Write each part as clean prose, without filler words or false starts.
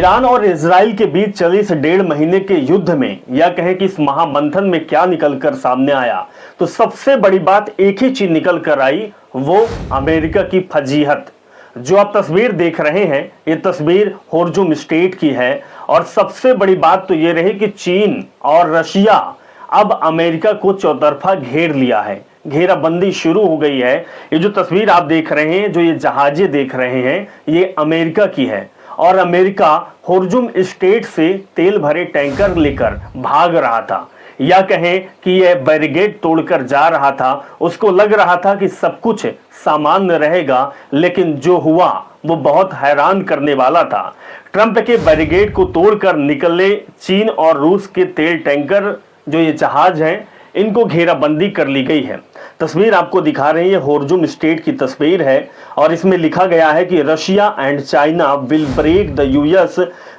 Iran और Israel के बीच चले इस 1.5 महीने के युद्ध में या कहें कि इस महामंथन में क्या निकलकर सामने आया, तो सबसे बड़ी बात एक ही चीज निकल कर आई, वो अमेरिका की फजीहत। जो आप तस्वीर देख रहे हैं, ये तस्वीर होर्मुज़ स्ट्रेट की है। और सबसे बड़ी बात तो ये रही कि चीन और रशिया अब अमेरिका को चौतरफा घेर लिया है, घेराबंदी शुरू हो गई है। ये जो तस्वीर आप देख रहे हैं, जो ये जहाजें देख रहे हैं, ये अमेरिका की है। और अमेरिका होर्मुज़ स्ट्रेट से तेल भरे टैंकर लेकर भाग रहा था, या कहें कि यह बैरिकेड तोड़कर जा रहा था। उसको लग रहा था कि सब कुछ सामान्य रहेगा, लेकिन जो हुआ वो बहुत हैरान करने वाला था। ट्रंप के बैरिकेड को तोड़कर निकले चीन और रूस के तेल टैंकर, जो ये जहाज हैं, इनको घेराबंदी कर ली गई है। तस्वीर आपको दिखा रहे हैं, होर्मुज़ स्ट्रेट की तस्वीर है और इसमें लिखा गया है कि Russia and China will break the US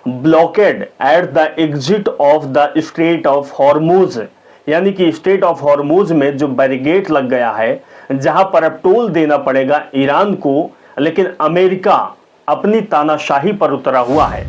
blockade at the exit of the strait of Hormuz. यानी कि स्ट्रेट ऑफ होर्मुज़ में जो बैरिकेड लग गया है, जहां पर अब टोल देना पड़ेगा ईरान को, लेकिन अमेरिका अपनी तानाशाही पर उतरा हुआ है।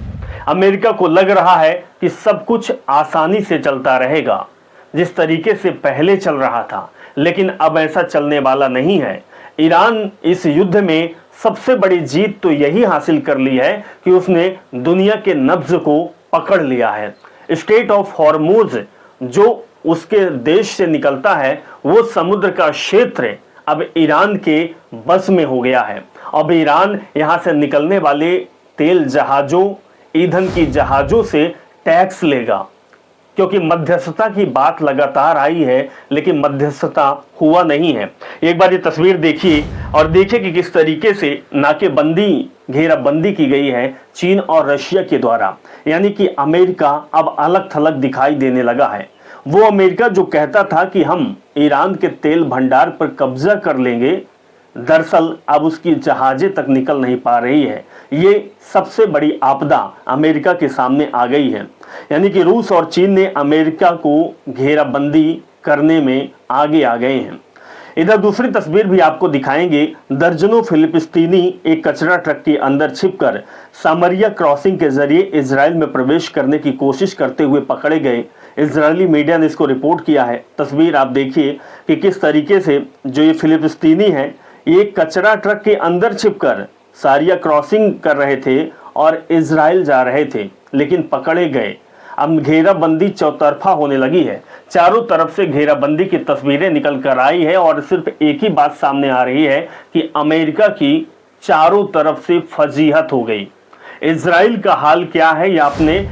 अमेरिका को लग रहा है कि सब कुछ आसानी से चलता रहेगा, जिस तरीके से पहले चल रहा था, लेकिन अब ऐसा चलने वाला नहीं है। ईरान इस युद्ध में सबसे बड़ी जीत तो यही हासिल कर ली है कि उसने दुनिया के नब्ज को पकड़ लिया है। स्ट्रेट ऑफ होर्मुज़ जो उसके देश से निकलता है, वो समुद्र का क्षेत्र अब ईरान के बस में हो गया है। अब ईरान यहां से निकलने वाले तेल जहाजों, ईंधन की जहाजों से टैक्स लेगा, क्योंकि मध्यस्थता की बात लगातार आई है, लेकिन मध्यस्थता हुआ नहीं है। एक बार ये तस्वीर देखिए और देखिए कि किस तरीके से नाकेबंदी, घेराबंदी की गई है चीन और रशिया के द्वारा। यानी कि अमेरिका अब अलग थलग दिखाई देने लगा है। वो अमेरिका जो कहता था कि हम ईरान के तेल भंडार पर कब्जा कर लेंगे, दरअसल अब उसकी जहाजें तक निकल नहीं पा रही है। ये सबसे बड़ी आपदा अमेरिका के सामने आ गई है। यानी कि रूस और चीन ने अमेरिका को घेराबंदी करने में आगे आ गए हैं। इधर दूसरी तस्वीर भी आपको दिखाएंगे। दर्जनों फिलिस्तीनी एक कचरा ट्रक के अंदर छिपकर सामरिया क्रॉसिंग के जरिए इजराइल में प्रवेश करने की कोशिश करते हुए पकड़े गए। इजरायली मीडिया ने इसको रिपोर्ट किया है। तस्वीर आप देखिए कि किस तरीके से जो ये फिलिस्तीनी हैं, ये कचरा ट्रक के अंदर छिपकर सारिया क्रॉसिंग कर रहे थे और इजराइल जा रहे थे, लेकिन पकड़े गए। अब घेराबंदी चौतरफा होने लगी है। चारों तरफ से घेराबंदी की तस्वीरें निकल कर आई है और सिर्फ एक ही बात सामने आ रही है कि अमेरिका की चारों तरफ से फजीहत हो गई। इजराइल का हाल क्या है, ये आपने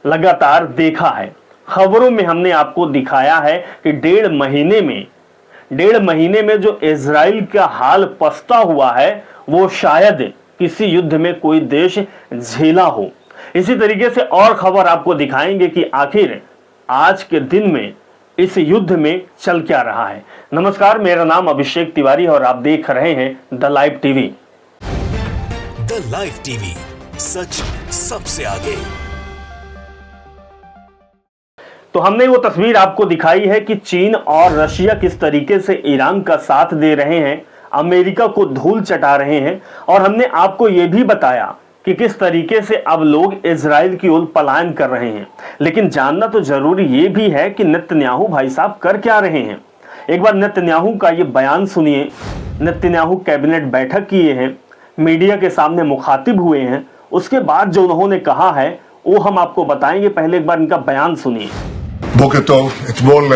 लगातार देखा है। खबरों में हमने आपको दिखाया है कि 1.5 महीने में जो इजराइल का हाल पछता हुआ है, वो शायद किसी युद्ध में कोई देश झेला हो। इसी तरीके से और खबर आपको दिखाएंगे कि आखिर आज के दिन में इस युद्ध में चल क्या रहा है। नमस्कार, मेरा नाम अभिषेक तिवारी और आप देख रहे हैं the live TV. The live TV, सच सबसे आगे। तो हमने वो तस्वीर आपको दिखाई है कि चीन और रशिया किस तरीके से ईरान का साथ दे रहे हैं, अमेरिका को धूल चटा रहे हैं। और हमने आपको ये भी बताया कि किस तरीके से अब लोग इजराइल की ओर पलायन कर रहे हैं। लेकिन जानना तो जरूरी ये भी है कि नेतन्याहू भाई साहब कर क्या रहे हैं। एक बार नेतन्याहू का ये बयान सुनिए। नेतन्याहू कैबिनेट बैठक किए हैं, मीडिया के सामने मुखातिब हुए हैं, उसके बाद जो उन्होंने कहा है वो हम आपको बताएंगे। पहले एक बार इनका बयान सुनिए। בוקר טוב, אתמול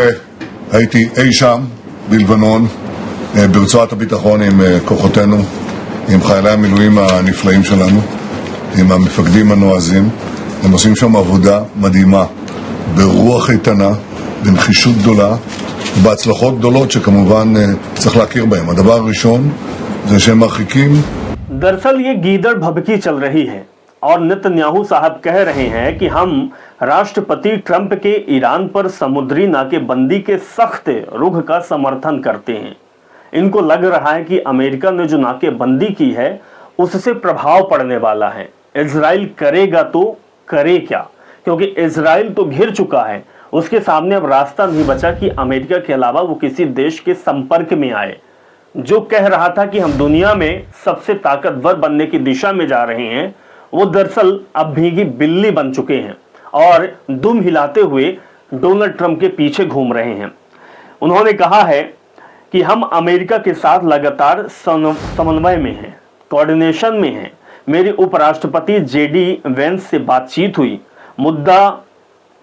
הייתי אי שם בלבנון, ברצועת הביטחון עם כוחותינו, עם חיילי המילואים הנפלאים שלנו, עם המפקדים הנועזים. הם עושים שם עבודה מדהימה, ברוח איתנה, בנחישות גדולה, ובהצלחות גדולות שכמובן צריך להכיר בהם. הדבר הראשון זה שהם מרחיקים. दरअसल ये गीदड़ भभकी चल रही है और नेतन्याहू साहब कह रहे हैं कि हम राष्ट्रपति ट्रंप के ईरान पर समुद्री नाकेबंदी के सख्त रुख का समर्थन करते हैं। इनको लग रहा है कि अमेरिका ने जो नाकेबंदी की है उससे प्रभाव पड़ने वाला है। इजराइल करेगा तो करे क्या, क्योंकि इजराइल तो घिर चुका है। उसके सामने अब रास्ता नहीं बचा कि अमेरिका के अलावा वो किसी देश के संपर्क में आए। जो कह रहा था कि हम दुनिया में सबसे ताकतवर बनने की दिशा में जा रहे हैं, वो दरअसल अब भीगी बिल्ली बन चुके हैं और दुम हिलाते हुए डोनाल्ड ट्रंप के पीछे घूम रहे हैं। उन्होंने कहा है कि हम अमेरिका के साथ लगातार समन्वय में हैं, कोऑर्डिनेशन में हैं। मेरी उपराष्ट्रपति जेडी वेंस से बातचीत हुई। मुद्दा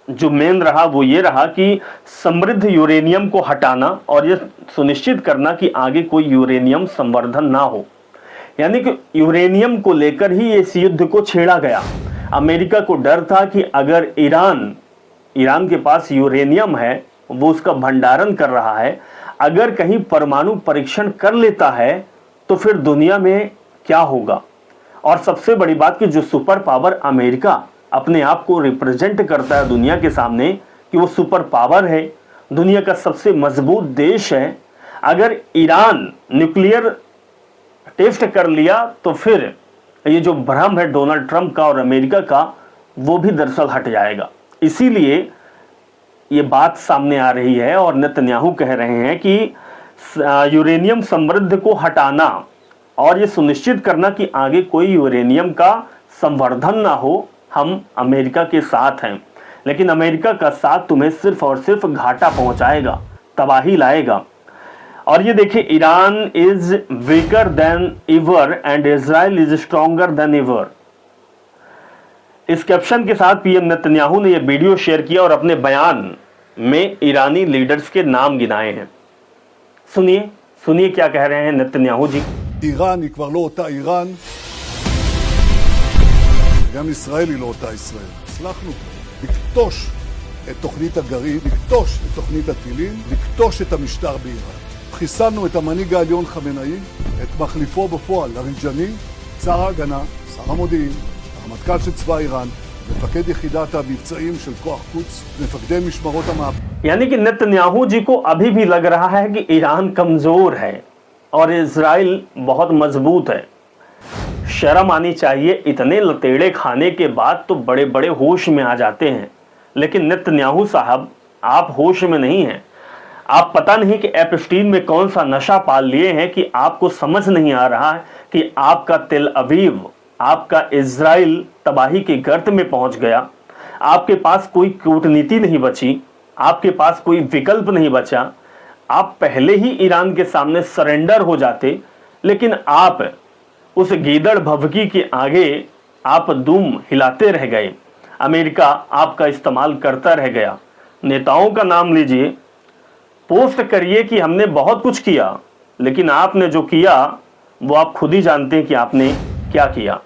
जो मेन रहा वो ये रहा कि समृद्ध यूरेनियम को हटाना और ये सुनिश्चित करना कि आगे कोई यूरेनियम संवर्धन ना हो। यानी कि यूरेनियम को लेकर ही इस युद्ध को छेड़ा गया। अमेरिका को डर था कि अगर ईरान के पास यूरेनियम है, वो उसका भंडारण कर रहा है, अगर कहीं परमाणु परीक्षण कर लेता है तो फिर दुनिया में क्या होगा। और सबसे बड़ी बात कि जो सुपर पावर अमेरिका अपने आप को रिप्रेजेंट करता है दुनिया के सामने कि वो सुपर पावर है, दुनिया का सबसे मजबूत देश है, अगर ईरान न्यूक्लियर टेस्ट कर लिया तो फिर ये जो भ्रम है डोनाल्ड ट्रंप का और अमेरिका का, वो भी दरअसल हट जाएगा। इसीलिए ये बात सामने आ रही है और नेतन्याहू कह रहे हैं कि यूरेनियम समृद्ध को हटाना और ये सुनिश्चित करना कि आगे कोई यूरेनियम का संवर्धन ना हो, हम अमेरिका के साथ हैं। लेकिन अमेरिका का साथ तुम्हें सिर्फ और सिर्फ घाटा पहुंचाएगा, तबाही लाएगा। और ये देखिए, Iran is weaker then ever and Israel is stronger than ever. इस कैप्शन के साथ पीएम नेतन्याहू ने यह वीडियो शेयर किया और अपने बयान में ईरानी लीडर्स के नाम गिनाए हैं। सुनिए क्या कह रहे हैं नेतन्याहू जी। איראן היא כבר לא אותה איראן, גם ישראל היא לא אותה ישראל. הצלחנו לקטוש את תוכנית הגרעין, לקטוש את תוכנית הטילים, לקטוש את המשטר באיראן. חיסלנו את המנהיג העליון חמינאי, את מחליפו בפועל, אריג'אני, שר ההגנה, שר המודיעין, הרמטכ"ל של צבא איראן, מפקד יחידת המבצעים של כוח קודס, מפקדי משמרות המהפכה. यानी कि नेतन्याहू जी को अभी भी लग रहा है कि ईरान कमजोर है और इजराइल बहुत मजबूत है। शर्म आनी चाहिए, इतने लतेड़े खाने के बाद तो बड़े बड़े होश में आ जाते हैं। लेकिन नेतन्याहू साहब, आप होश में नहीं हैं। आप पता नहीं कि एप्स्टीन में कौन सा नशा पाल लिए हैं कि आपको समझ नहीं आ रहा है कि आपका तेल अवीव, आपका इजराइल तबाही के गर्त में पहुंच गया। आपके पास कोई कूटनीति नहीं बची, आपके पास कोई विकल्प नहीं बचा। आप पहले ही ईरान के सामने सरेंडर हो जाते, लेकिन आप उस गीदड़ भभकी के आगे आप दुम हिलाते रह गए। अमेरिका आपका इस्तेमाल करता रह गया। नेताओं का नाम लीजिए, पोस्ट करिए कि हमने बहुत कुछ किया, लेकिन आपने जो किया वो आप खुद ही जानते हैं कि आपने क्या किया।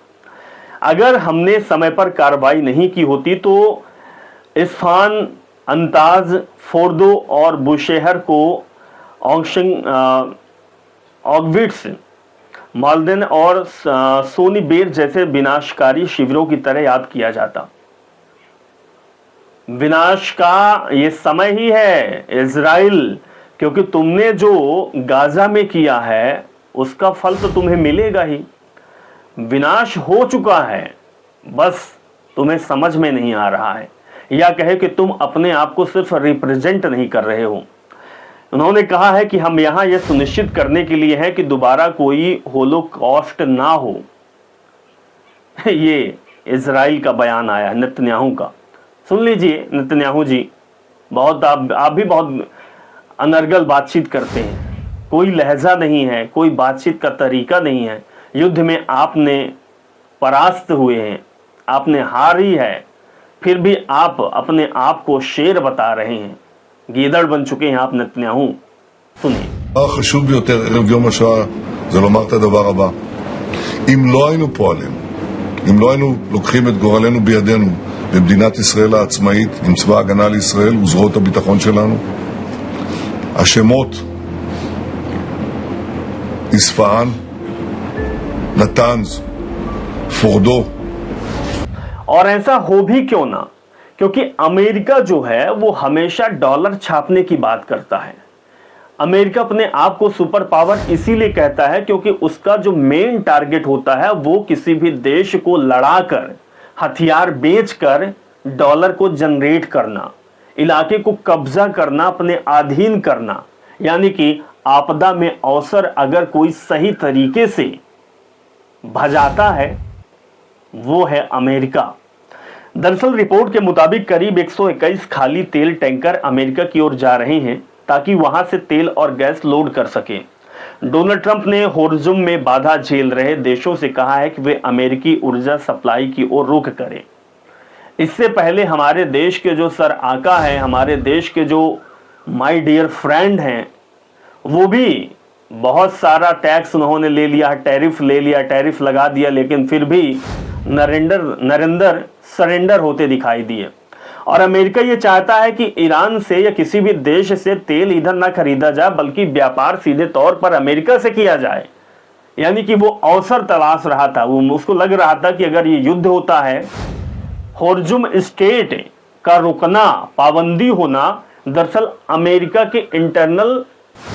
अगर हमने समय पर कार्रवाई नहीं की होती तो इस्फान, अंताज, फोर्दो और बुशेहर को ऑगविट्स, मालदेन और सोनी बेर जैसे विनाशकारी शिविरों की तरह याद किया जाता। विनाश का ये समय ही है इजराइल, क्योंकि तुमने जो गाजा में किया है उसका फल तो तुम्हें मिलेगा ही। विनाश हो चुका है, बस तुम्हें समझ में नहीं आ रहा है, या कहे कि तुम अपने आप को सिर्फ रिप्रेजेंट नहीं कर रहे हो। उन्होंने कहा है कि हम यहां यह सुनिश्चित करने के लिए हैं कि दोबारा कोई होलोकॉस्ट ना हो। ये इजराइल का बयान आया है नेतन्याहू का। सुन लीजिए नेतन्याहू जी, बहुत आप भी बहुत अनर्गल बातचीत करते हैं, कोई लहजा नहीं है, कोई बातचीत का तरीका नहीं है। युद्ध में आपने परास्त हुए हैं, आपने हारी है, फिर भी आप अपने आप को शेर बता रहे हैं। गीदड़ बन चुके हैं आप नेतन्याहू। सुनिए। החשוב ביותר ערב יום השואה זה לומר את הדבר הבא: אם לא היינו פועלים, אם לא היינו לוקחים את גורלנו בידינו במדינת ישראל העצמאית עם צבא ההגנה לישראל וזרועות הביטחון שלנו, השמות איספהאן, नतांज, फोर्दो। और ऐसा हो भी क्यों ना, क्योंकि अमेरिका जो है वो हमेशा डॉलर छापने की बात करता है। अमेरिका अपने आप को सुपर पावर इसीलिए कहता है क्योंकि उसका जो मेन टारगेट होता है वो किसी भी देश को लड़ाकर, हथियार बेचकर डॉलर को जनरेट करना, इलाके को कब्जा करना, अपने अधीन करना। यानी कि आपदा में अवसर अगर कोई सही तरीके से भजाता है वो है अमेरिका। दरअसल रिपोर्ट के मुताबिक करीब 121 खाली तेल टैंकर अमेरिका की ओर जा रहे हैं ताकि वहां से तेल और गैस लोड कर सके। डोनाल्ड ट्रंप ने होर्मुज़ में बाधा झेल रहे देशों से कहा है कि वे अमेरिकी ऊर्जा सप्लाई की ओर रुख करें। इससे पहले हमारे देश के जो सर आका हैं, हमारे देश के जो माय डियर फ्रेंड हैं, वो भी बहुत सारा टैक्स उन्होंने ले लिया, टैरिफ लगा दिया, लेकिन फिर भी नरेंद्र सरेंडर होते दिखाई दिए। और अमेरिका ये चाहता है कि ईरान से या किसी भी देश से तेल इधर ना खरीदा जाए, बल्कि व्यापार सीधे तौर पर अमेरिका से किया जाए। यानी कि वो अवसर तलाश रहा था, वो उसको लग रहा था कि अगर ये युद्ध होता है, होर्मुज़ स्ट्रेट का रुकना, पाबंदी होना दरअसल अमेरिका के इंटरनल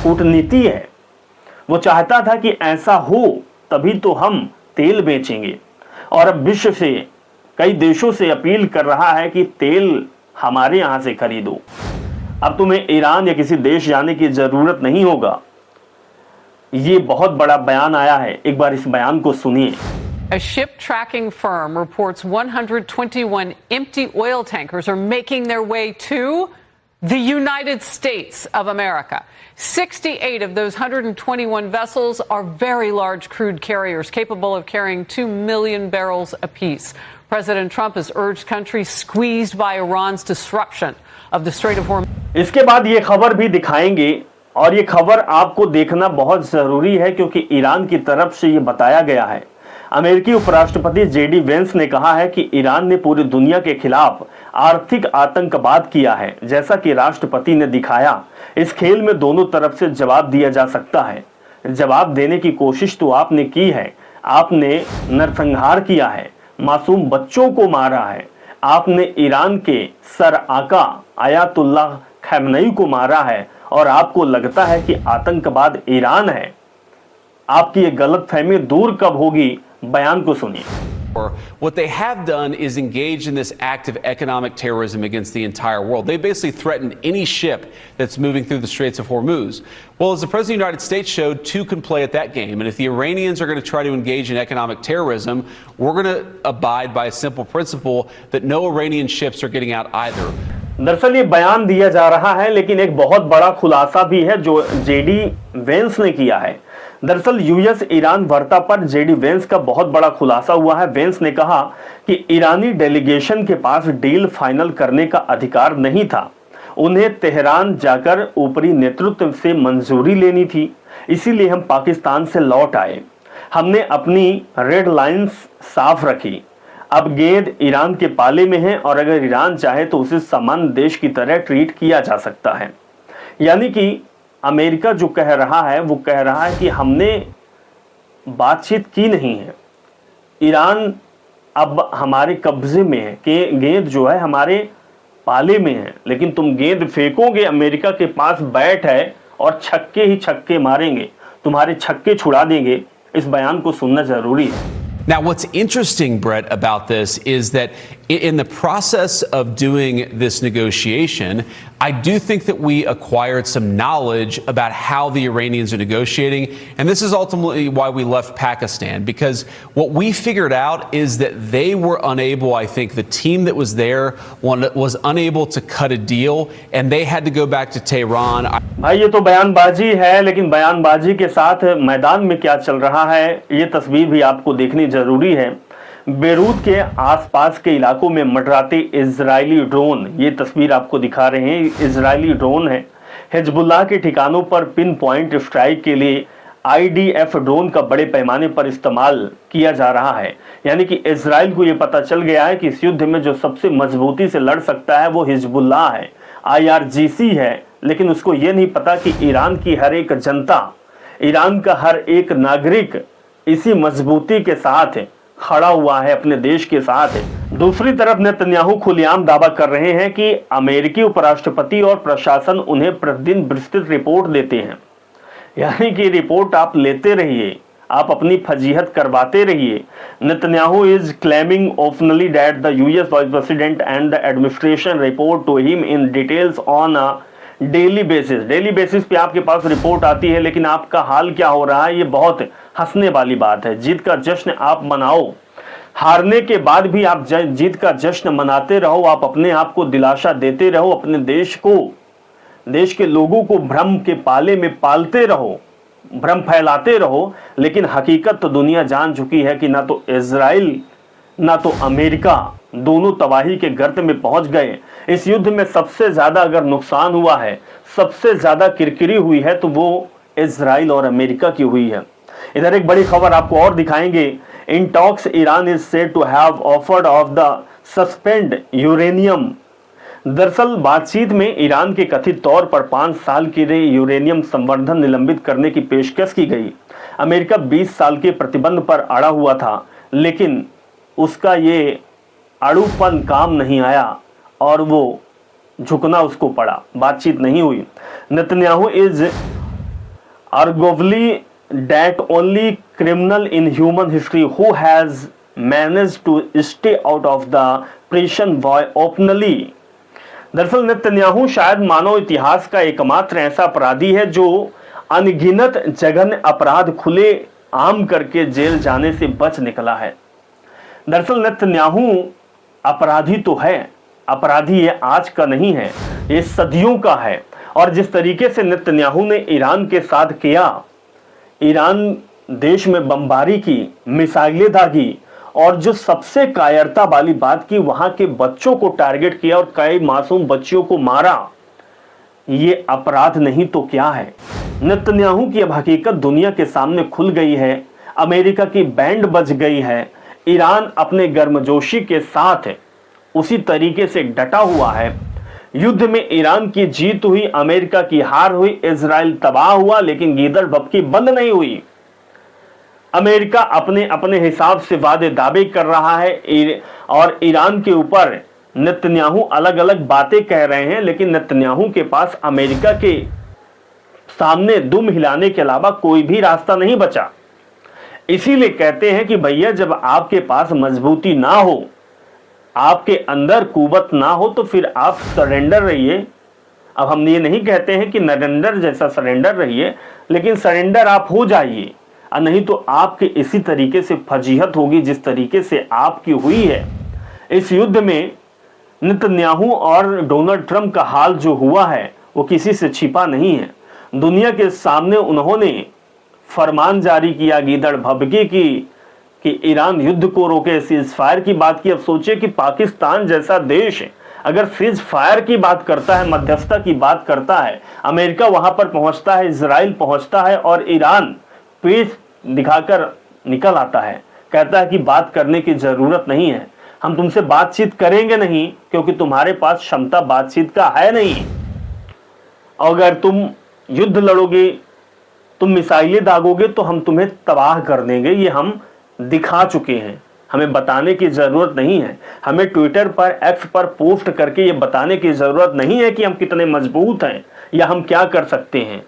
कूटनीति है। वो चाहता था कि ऐसा हो तभी तो हम तेल बेचेंगे। और अब विश्व से कई देशों से अपील कर रहा है कि तेल हमारे यहां से खरीदो। अब तुम्हें ईरान या किसी देश जाने की जरूरत नहीं होगा। ये बहुत बड़ा बयान आया है, एक बार इस बयान को सुनिए। A ship tracking firm reports 121 empty oil tankers are making their way to the United States of America. 68 of those 121 vessels are very large crude carriers capable of carrying 2 million barrels apiece. President Trump has urged countries squeezed by Iran's disruption of the Strait of Hormuz. इसके बाद ये खबर भी दिखाएंगे और ये खबर आपको देखना बहुत जरूरी है क्योंकि ईरान की तरफ से ये बताया गया है। अमेरिकी उपराष्ट्रपति जेडी वेंस ने कहा है कि ईरान ने पूरी दुनिया के खिलाफ आर्थिक आतंकवाद किया है, जैसा कि राष्ट्रपति ने दिखाया। इस खेल में दोनों तरफ से जवाब दिया जा सकता है। जवाब देने की कोशिश तो आपने की है, आपने नरसंहार किया है, मासूम बच्चों को मारा है, आपने ईरान के सर आका आयतुल्लाह खमेनी को मारा है और आपको लगता है कि आतंकवाद ईरान है। आपकी ये गलतफहमी दूर कब होगी, बयान को सुनिए। What they have done is engage in this act of economic terrorism against the entire world. They basically threatened any ship that's moving through the Straits of Hormuz. Well, as the President of the United States showed, two can play at that game. And if the Iranians are going to try to engage in economic terrorism, we're going to abide by a simple principle that no Iranian ships are getting out either. दरअसल ये बयान दिया जा रहा है, लेकिन एक बहुत बड़ा खुलासा भी है जो जेडी वेंस ने किया है। दरअसल यूएस ईरान वार्ता पर जेडी वेंस का बहुत बड़ा खुलासा हुआ है। वेंस ने कहा कि ईरानी डेलीगेशन के पास डील फाइनल करने का अधिकार नहीं था, उन्हें तेहरान जाकर ऊपरी नेतृत्व से मंजूरी लेनी थी, इसीलिए हम पाकिस्तान से लौट आए। हमने अपनी रेड लाइंस साफ रखी। अब गेंद ईरान के पाले में है और अगर ईरान चाहे तो उसे सामान्य देश की तरह ट्रीट किया जा सकता है। यानी कि अमेरिका जो कह रहा है वो कह रहा है कि हमने बातचीत की नहीं है, ईरान अब हमारे कब्जे में है, कि गेंद जो है हमारे पाले में है, लेकिन तुम गेंद फेंकोगे, अमेरिका के पास बैट है और छक्के ही छक्के मारेंगे, तुम्हारे छक्के छुड़ा देंगे। इस बयान को सुनना जरूरी है। Now, what's interesting, Brett, about this is that in the process of doing this negotiation, I do think that we acquired some knowledge about how the Iranians are negotiating. And this is ultimately why we left Pakistan, because what we figured out is that they were unable, I think the team that was there was unable to cut a deal, and they had to go back to Tehran. भाई ये तो बयानबाजी है, लेकिन बयानबाजी के साथ मैदान में क्या चल रहा है ये तस्वीर भी आपको देखनी जरूरी है। बेरूत के आसपास के इलाकों में मंडराते इजरायली ड्रोन, ये तस्वीर आपको दिखा रहे हैं, इजरायली ड्रोन है। हिजबुल्लाह के ठिकानों पर पिन पॉइंट स्ट्राइक के लिए IDF ड्रोन का बड़े पैमाने पर इस्तेमाल किया जा रहा है। यानी कि इजराइल को ये पता चल गया है कि इस युद्ध में जो सबसे मजबूती से लड़ सकता है वो हिजबुल्लाह है, IRGC है, लेकिन उसको ये नहीं पता कि ईरान की हर एक जनता, ईरान का हर एक नागरिक इसी मजबूती के साथ खड़ा हुआ है, अपने देश के साथ है। दूसरी तरफ नेतन्याहू खुलेआम दावा कर रहे हैं कि अमेरिकी उपराष्ट्रपति और प्रशासन उन्हें प्रतिदिन विस्तृत रिपोर्ट देते हैं। यानी कि रिपोर्ट आप लेते रहिए, आप अपनी फजीहत करवाते रहिए। Netanyahu is claiming openly that the US vice president and the administration report to him in details on a daily basis पे आपके पास रिपोर्ट आती है, लेकिन आपका हाल क्या हो रहा है ये बहुत हंसने वाली बात है। जीत का जश्न आप मनाओ, हारने के बाद भी आप जीत का जश्न मनाते रहो, आप अपने आप को दिलासा देते रहो, अपने देश के लोगों को भ्रम के पाले में पालते रहो, भ्रम फैलाते रहो। लेकिन हकीकत तो दुनिया जान चुकी है कि ना तो इजराइल ना तो अमेरिका दोनों तबाही के गर्त में पहुंच गए। इस युद्ध में सबसे ज्यादा अगर नुकसान हुआ है, सबसे ज्यादा किरकिरी हुई है, तो वो इजराइल और अमेरिका की हुई है। इधर एक बड़ी खबर आपको और दिखाएंगे। In talks Iran is said to have offered of the suspend uranium. दरअसल बातचीत में ईरान के कथित तौर पर 5 साल के लिए यूरेनियम संवर्धन निलंबित करने की पेशकश की गई। अमेरिका 20 साल के प्रतिबंध पर अड़ा हुआ था, लेकिन उसका ये अड़ूपन काम नहीं आया और वो झुकना उसको पड़ा, बातचीत नहीं हुई। Netanyahu is arguably that only criminal in human history who has managed to stay out of the prison openly। दरअसल नेतन्याहू शायद मानव इतिहास का एकमात्र ऐसा अपराधी है जो अनगिनत जघन्य अपराध खुले आम करके जेल जाने से बच निकला है। दरअसल नेतन्याहू अपराधी तो है, अपराधी ये आज का नहीं है, ये सदियों का है। और जिस तरीके से नेतन्याहू ने ईरान के साथ किया, ईरान देश में बमबारी की, मिसाइलें दागी और जो सबसे कायरता वाली बात की, वहां के बच्चों को टारगेट किया और कई मासूम बच्चियों को मारा, ये अपराध नहीं तो क्या है। नेतन्याहू की अब हकीकत दुनिया के सामने खुल गई है, अमेरिका की बैंड बज गई है। ईरान अपने गर्मजोशी के साथ उसी तरीके से डटा हुआ है। युद्ध में ईरान की जीत हुई, अमेरिका की हार हुई, इजराइल तबाह हुआ, लेकिन गीदड़ भभकी बंद नहीं हुई। अमेरिका अपने अपने हिसाब से वादे दावे कर रहा है और ईरान के ऊपर नेतन्याहू अलग अलग बातें कह रहे हैं, लेकिन नेतन्याहू के पास अमेरिका के सामने दुम हिलाने के अलावा कोई भी रास्ता नहीं बचा। इसीलिए कहते हैं कि भैया जब आपके पास मजबूती ना हो, आपके अंदर कुवत ना हो, तो फिर आप सरेंडर रहिए। अब हम ये नहीं कहते हैं कि नरेंद्र जैसा सरेंडर रहिए, लेकिन सरेंडर आप हो जाइए, और नहीं तो आपके इसी तरीके से फजीहत होगी जिस तरीके से आपकी हुई है। इस युद्ध में नेतन्याहू और डोनाल्ड ट्रंप का हाल जो हुआ है वो किसी से छिपा नहीं है। दुनिया के सामने उन्होंने फरमान जारी किया, गीदड़ भभकी की कि ईरान युद्ध को रोके, सीज फायर की बात की। अब सोचिए कि पाकिस्तान जैसा देश अगर सीज फायर की बात करता है, मध्यस्थता की बात करता है, अमेरिका वहां पर पहुंचता है, इजराइल पहुंचता है और ईरान पीठ दिखाकर निकल आता है, कहता है कि बात करने की जरूरत नहीं है, हम तुमसे बातचीत करेंगे नहीं क्योंकि तुम्हारे पास क्षमता बातचीत का है नहीं। अगर तुम युद्ध लड़ोगे, तुम मिसाइलें दागोगे तो हम तुम्हें तबाह कर देंगे। ये हम दिखा चुके हैं, हमें बताने की जरूरत नहीं है। हमें ट्विटर पर, एक्स पर पोस्ट करके ये बताने की जरूरत नहीं है कि हम कितने मजबूत हैं या हम क्या कर सकते हैं।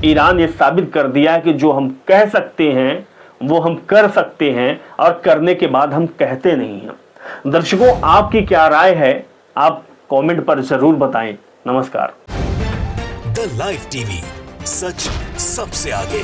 ईरान ये साबित कर दिया है कि जो हम कह सकते हैं वो हम कर सकते हैं, और करने के बाद हम कहते नहीं हैं। दर्शकों, आपकी क्या राय है, आप कमेंट पर जरूर बताएं। नमस्कार। द लाइव टीवी, सच सबसे आगे।